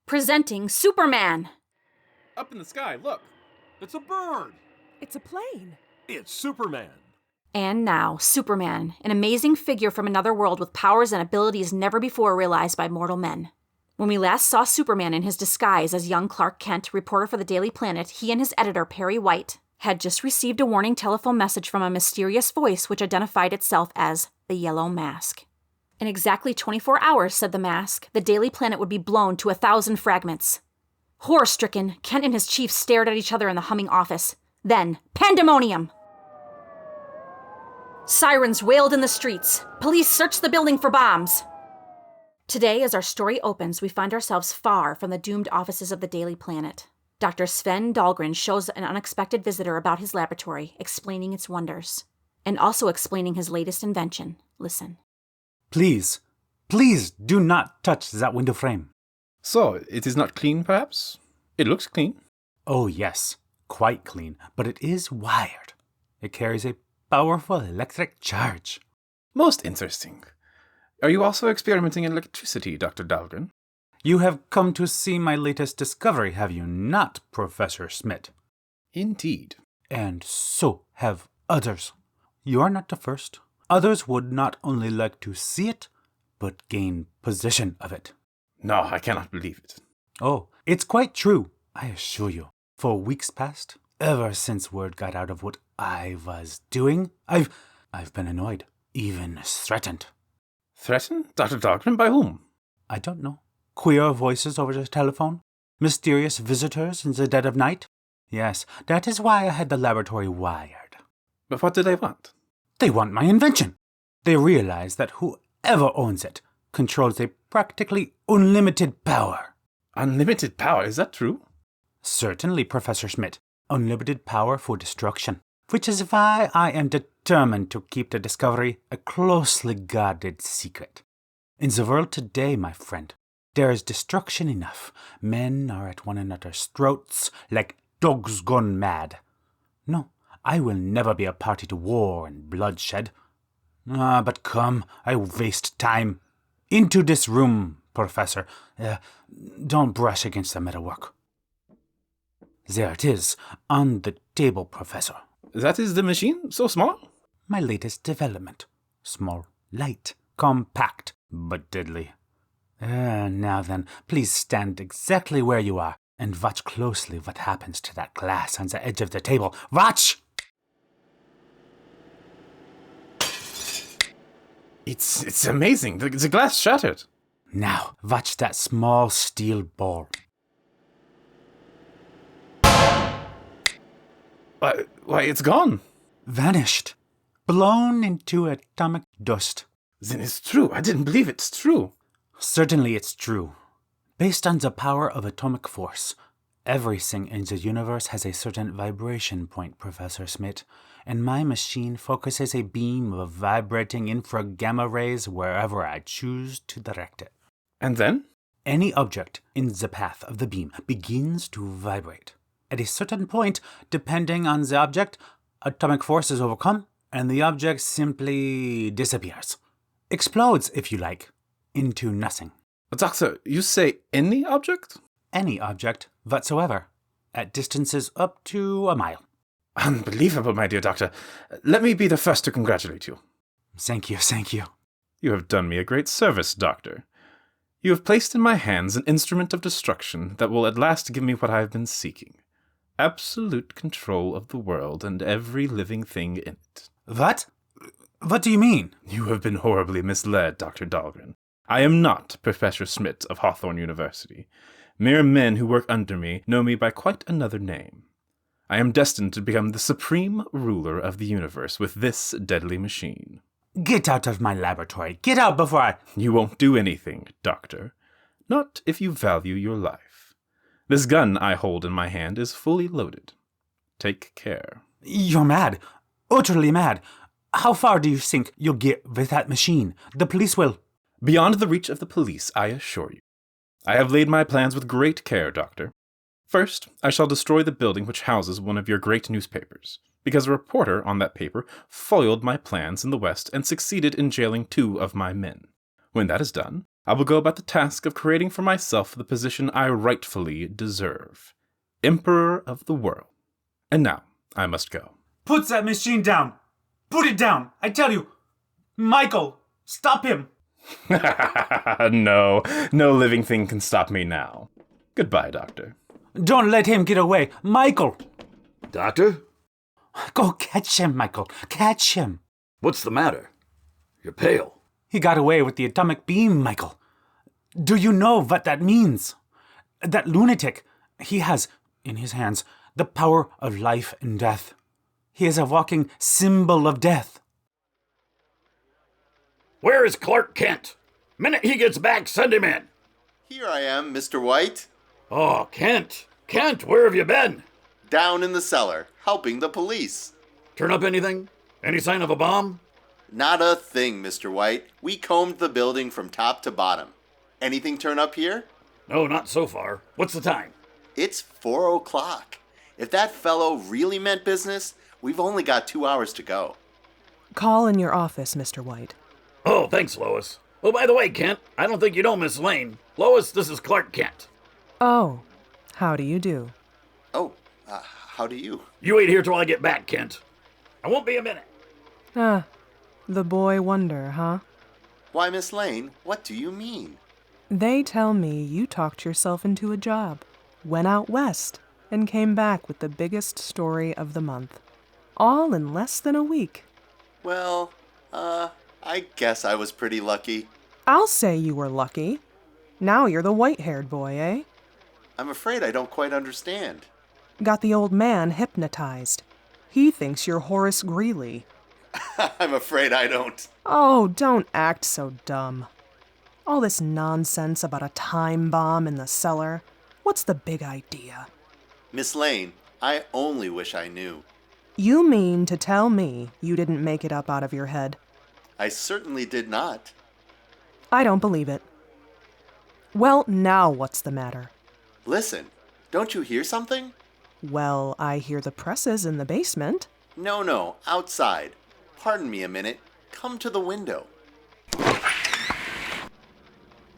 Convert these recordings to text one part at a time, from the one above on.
Presenting Superman. Up in the sky, look. It's a bird. It's a plane. It's Superman. And now, Superman, an amazing figure from another world with powers and abilities never before realized by mortal men. When we last saw Superman in his disguise as young Clark Kent, reporter for the Daily Planet, he and his editor, Perry White, had just received a warning telephone message from a mysterious voice which identified itself as the Yellow Mask. In exactly 24 hours, said the mask, the Daily Planet would be blown to 1,000 fragments. Horror-stricken, Kent and his chief stared at each other in the humming office. Then, pandemonium! Sirens wailed in the streets. Police searched the building for bombs. Today, as our story opens, we find ourselves far from the doomed offices of the Daily Planet. Dr. Sven Dahlgren shows an unexpected visitor about his laboratory, explaining its wonders, and also explaining his latest invention. Listen. Please do not touch that window frame. So, it is not clean, perhaps? It looks clean. Oh, yes, quite clean, but it is wired. It carries a powerful electric charge. Most interesting. Are you also experimenting in electricity, Dr. Dahlgren? You have come to see my latest discovery, have you not, Professor Smith? Indeed. And so have others. You are not the first. Others would not only like to see it, but gain possession of it. No, I cannot believe it. Oh, it's quite true, I assure you. For weeks past, ever since word got out of what I was doing, I've been annoyed, even threatened. Threatened? Dr. Dahlgren? By whom? I don't know. Queer voices over the telephone? Mysterious visitors in the dead of night? Yes, that is why I had the laboratory wired. But what do they want? They want my invention. They realize that whoever owns it controls a practically unlimited power. Unlimited power? Is that true? Certainly, Professor Schmidt. Unlimited power for destruction. Which is why I am determined to keep the discovery a closely guarded secret. In the world today, my friend, there is destruction enough. Men are at one another's throats like dogs gone mad. No, I will never be a party to war and bloodshed. But come, I waste time. Into this room, Professor. Don't brush against the metalwork. There it is, on the table, Professor. That is the machine? So small? My latest development. Small, light, compact, but deadly. Now then, please stand exactly where you are and watch closely what happens to that glass on the edge of the table. Watch! It's amazing. The glass shattered. Now, watch that small steel ball. Why, it's gone. Vanished. Blown into atomic dust. Then it's true. I didn't believe it's true. Certainly it's true. Based on the power of atomic force, everything in the universe has a certain vibration point, Professor Smith, and my machine focuses a beam of vibrating infragamma rays wherever I choose to direct it. And then? Any object in the path of the beam begins to vibrate. At a certain point, depending on the object, atomic force is overcome, and the object simply disappears. Explodes, if you like, into nothing. Doctor, you say any object? Any object whatsoever, at distances up to a mile. Unbelievable, my dear doctor. Let me be the first to congratulate you. Thank you. You have done me a great service, doctor. You have placed in my hands an instrument of destruction that will at last give me what I have been seeking. Absolute control of the world and every living thing in it. What? What do you mean? You have been horribly misled, Dr. Dahlgren. I am not Professor Smith of Hawthorne University. Mere men who work under me know me by quite another name. I am destined to become the supreme ruler of the universe with this deadly machine. Get out of my laboratory. Get out before I... You won't do anything, Doctor. Not if you value your life. This gun I hold in my hand is fully loaded. Take care. You're mad. Utterly mad. How far do you think you'll get with that machine? The police will... Beyond the reach of the police, I assure you. I have laid my plans with great care, Doctor. First, I shall destroy the building which houses one of your great newspapers, because a reporter on that paper foiled my plans in the West and succeeded in jailing 2 of my men. When that is done, I will go about the task of creating for myself the position I rightfully deserve. Emperor of the world. And now, I must go. Put that machine down! Put it down! I tell you! Michael, stop him! No living thing can stop me now. Goodbye, Doctor. Don't let him get away! Michael! Doctor? Go catch him, Michael. Catch him. What's the matter? You're pale. He got away with the atomic beam, Michael. Do you know what that means? That lunatic, he has, in his hands, the power of life and death. He is a walking symbol of death. Where is Clark Kent? Minute he gets back, send him in. Here I am, Mr. White. Oh, Kent. Kent, where have you been? Down in the cellar, helping the police. Turn up anything? Any sign of a bomb? Not a thing, Mr. White. We combed the building from top to bottom. Anything turn up here? No, not so far. What's the time? It's 4 o'clock. If that fellow really meant business, we've only got 2 hours to go. Call in your office, Mr. White. Oh, thanks, Lois. Oh, by the way, Kent, I don't think you know Miss Lane. Lois, this is Clark Kent. Oh, how do you do? Oh, how do you? You wait here till I get back, Kent. I won't be a minute. Ah, the boy wonder, huh? Why, Miss Lane, what do you mean? They tell me you talked yourself into a job, went out west, and came back with the biggest story of the month. All in less than a week. Well, I guess I was pretty lucky. I'll say you were lucky. Now you're the white-haired boy, eh? I'm afraid I don't quite understand. Got the old man hypnotized. He thinks you're Horace Greeley. I'm afraid I don't. Oh, don't act so dumb. All this nonsense about a time bomb in the cellar. What's the big idea? Miss Lane, I only wish I knew. You mean to tell me you didn't make it up out of your head? I certainly did not. I don't believe it. Well, now what's the matter? Listen, don't you hear something? Well, I hear the presses in the basement. No, outside. Pardon me a minute. Come to the window.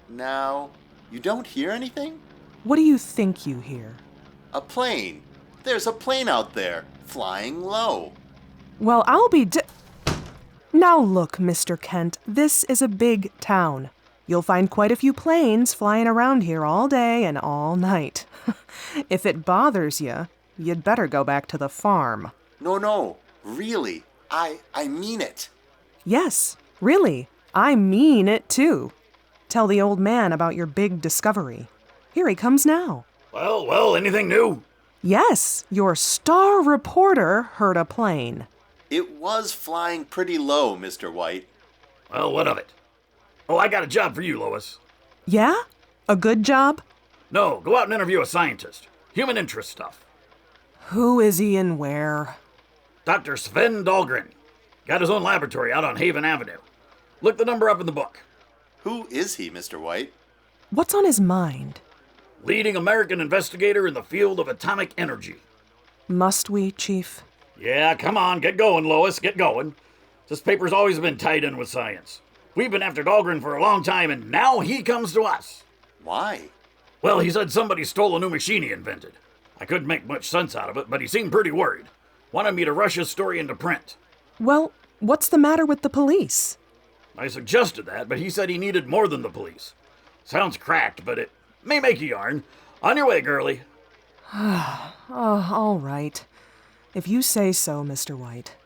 Now, you don't hear anything? What do you think you hear? A plane. There's a plane out there, flying low. Well, I'll be Now look, Mr. Kent, this is a big town. You'll find quite a few planes flying around here all day and all night. If it bothers you, you'd better go back to the farm. No, really. I mean it. Yes, really. I mean it too. Tell the old man about your big discovery. Here he comes now. Well, anything new? Yes, your star reporter heard a plane. It was flying pretty low, Mr. White. Well, what of it? Oh, I got a job for you, Lois. Yeah? A good job? No, go out and interview a scientist. Human interest stuff. Who is he and where? Dr. Sven Dahlgren. Got his own laboratory out on Haven Avenue. Look the number up in the book. Who is he, Mr. White? What's on his mind? Leading American investigator in the field of atomic energy. Must we, Chief? Yeah, come on, get going, Lois, get going. This paper's always been tied in with science. We've been after Dahlgren for a long time, and now he comes to us. Why? Well, he said somebody stole a new machine he invented. I couldn't make much sense out of it, but he seemed pretty worried. Wanted me to rush his story into print. Well, what's the matter with the police? I suggested that, but he said he needed more than the police. Sounds cracked, but it may make a yarn. On your way, girlie. Oh, all right. If you say so, Mr. White.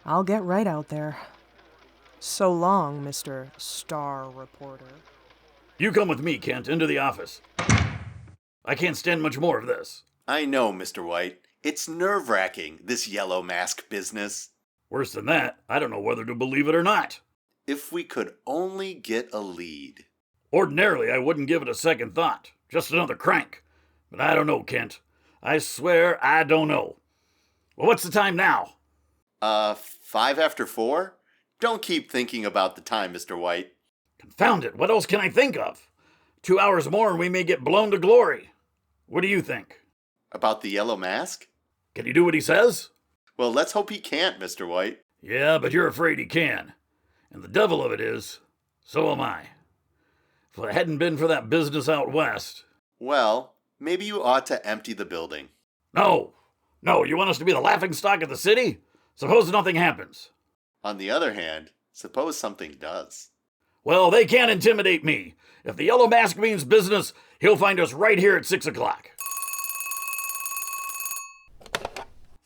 I'll get right out there. So long, Mr. Star Reporter. You come with me, Kent, into the office. I can't stand much more of this. I know, Mr. White. It's nerve-wracking, this yellow mask business. Worse than that, I don't know whether to believe it or not. If we could only get a lead. Ordinarily, I wouldn't give it a second thought. Just another crank. But I don't know, Kent. I swear I don't know. Well, what's the time now? 5 after 4? Don't keep thinking about the time, Mr. White. Confound it, what else can I think of? 2 hours more and we may get blown to glory. What do you think? About the yellow mask? Can he do what he says? Well, let's hope he can't, Mr. White. Yeah, but you're afraid he can. And the devil of it is, so am I. If it hadn't been for that business out west. Well, maybe you ought to empty the building. No, you want us to be the laughingstock of the city? Suppose nothing happens. On the other hand, suppose something does. Well, they can't intimidate me. If the Yellow Mask means business, he'll find us right here at 6 o'clock.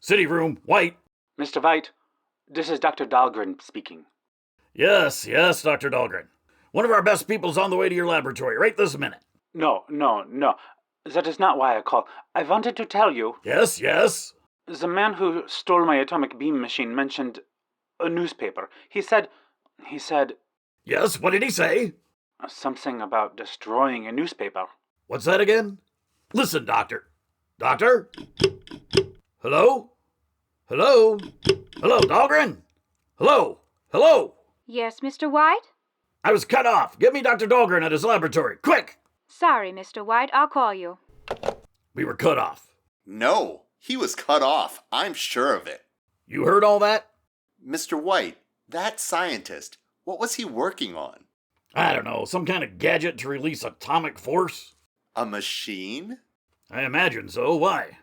City room, White. Mr. White, this is Dr. Dahlgren speaking. Yes, Dr. Dahlgren. One of our best people's on the way to your laboratory right this minute. No. That is not why I called. I wanted to tell you. Yes? The man who stole my atomic beam machine mentioned a newspaper. He said... Yes, what did he say? Something about destroying a newspaper. What's that again? Listen, Doctor. Doctor? Hello? Hello, Dahlgren? Hello? Yes, Mr. White? I was cut off. Get me Dr. Dahlgren at his laboratory, quick! Sorry, Mr. White, I'll call you. We were cut off. No, he was cut off. I'm sure of it. You heard all that? Mr. White, that scientist, what was he working on? I don't know, some kind of gadget to release atomic force? A machine? I imagine so. Why?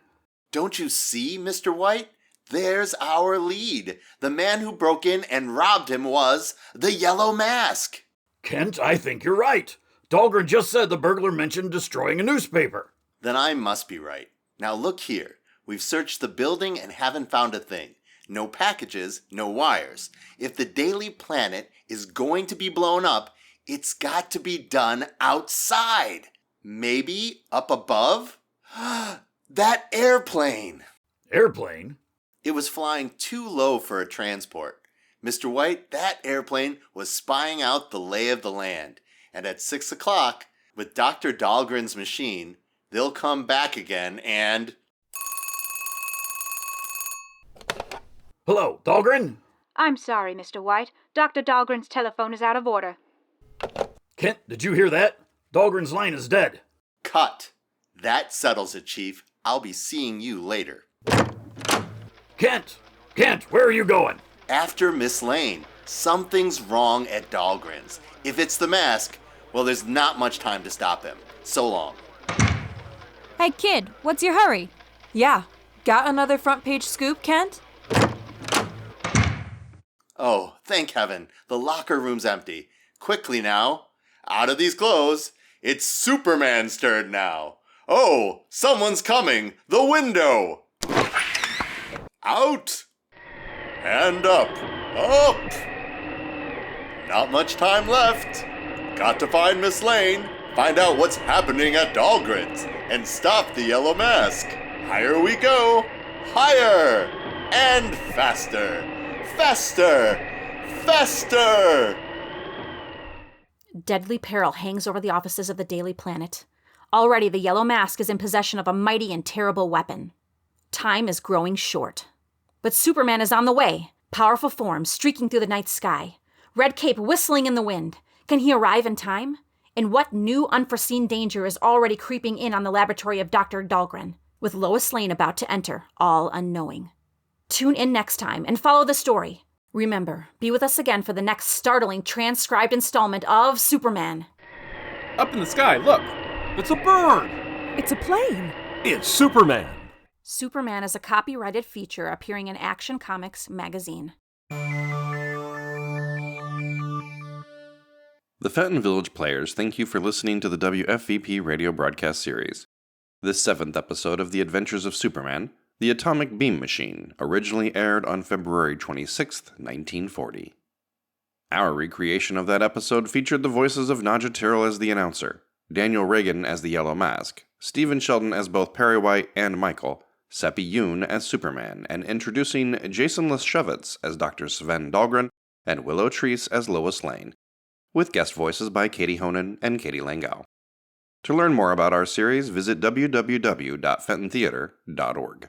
Don't you see, Mr. White? There's our lead. The man who broke in and robbed him was the Yellow Mask. Kent, I think you're right. Dahlgren just said the burglar mentioned destroying a newspaper. Then I must be right. Now look here. We've searched the building and haven't found a thing. No packages, no wires. If the Daily Planet is going to be blown up, it's got to be done outside. Maybe up above? That airplane! Airplane? It was flying too low for a transport. Mr. White, that airplane was spying out the lay of the land. And at 6 o'clock, with Dr. Dahlgren's machine, they'll come back again and... Hello, Dahlgren? I'm sorry, Mr. White. Dr. Dahlgren's telephone is out of order. Kent, did you hear that? Dahlgren's line is dead. Cut. That settles it, Chief. I'll be seeing you later. Kent, where are you going? After Miss Lane. Something's wrong at Dahlgren's. If it's the mask, well, there's not much time to stop him. So long. Hey, kid, what's your hurry? Yeah. Got another front page scoop, Kent? Oh, thank heaven. The locker room's empty. Quickly now. Out of these clothes. It's Superman's turn now. Oh, someone's coming. The window. Out. And up. Up. Not much time left. Got to find Miss Lane, find out what's happening at Dahlgren's, and stop the Yellow Mask. Higher we go. Higher. And faster. Faster. Faster. Deadly peril hangs over the offices of the Daily Planet. Already the Yellow Mask is in possession of a mighty and terrible weapon. Time is growing short. But Superman is on the way, powerful form streaking through the night sky. Red cape whistling in the wind. Can he arrive in time? And what new unforeseen danger is already creeping in on the laboratory of Dr. Dahlgren, with Lois Lane about to enter, all unknowing? Tune in next time and follow the story. Remember, be with us again for the next startling transcribed installment of Superman. Up in the sky, look! It's a bird! It's a plane. It's Superman! Superman is a copyrighted feature appearing in Action Comics magazine. The Fenton Village players thank you for listening to the WFVP radio broadcast series. This 7th episode of The Adventures of Superman, The Atomic Beam Machine, originally aired on February 26, 1940. Our recreation of that episode featured the voices of Nadja Tyrrell as the announcer, Daniel Reagan as the Yellow Mask, Stephen Sheldon as both Perry White and Michael, Seppi Yoon as Superman, and introducing Jason Leschevitz as Dr. Sven Dahlgren and Willow Treese as Lois Lane, with guest voices by Katie Honan and Katie Langau. To learn more about our series, visit www.fentontheater.org.